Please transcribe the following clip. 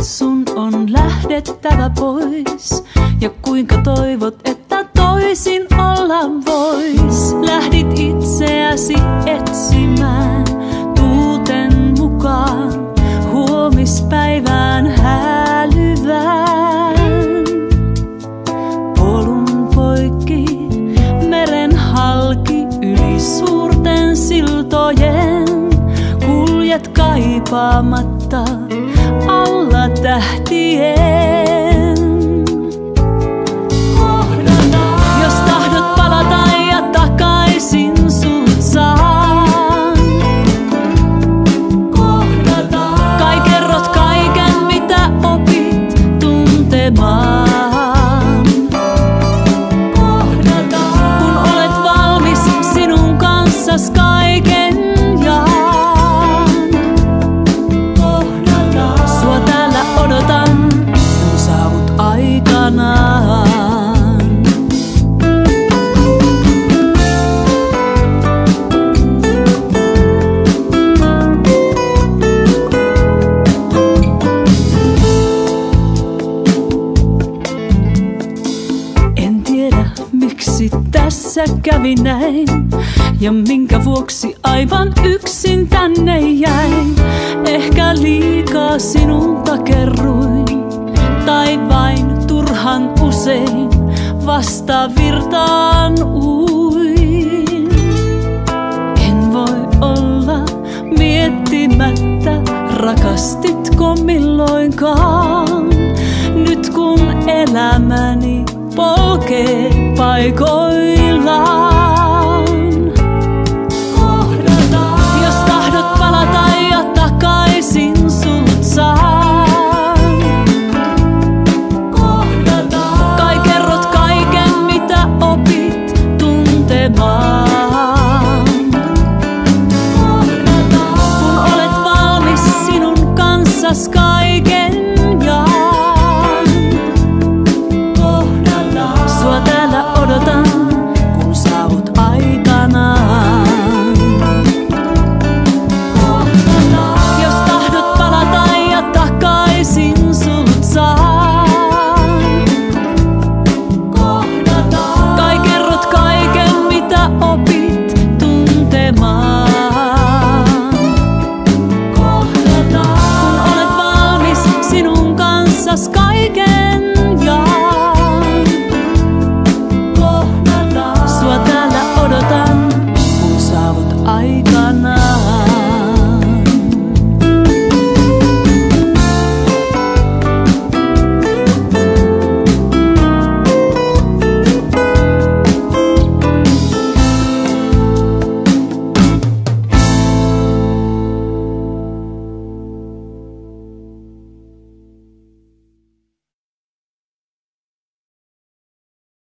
sun on lähdettävä pois. Ja kuinka toivot, että toisin olla vois. Lähdit itseäsi etsimään tuuten mukaan huomispäivään hälyvään. Polun poikki, meren halki, yli suurten siltojen. Kuljet kaipaamatta alla tähtien. Jos tahdot palata ja takaisin sut saan, kai kerrot kaiken mitä opit tuntemaan. Kun olet valmis, sinun kanssas kaiken jaan. Sua täällä odotan, kun saavut aikanaan. En tiedä miksi tässä kävi näin ja minkä vuoksi aivan yksin tänne jäin. Ehkä liikaa sinun takerruin tai vain turhan usein vastavirtaan uin. En voi olla miettimättä, rakastitko milloinkaan. Nyt kun elämäni polkee paikoin.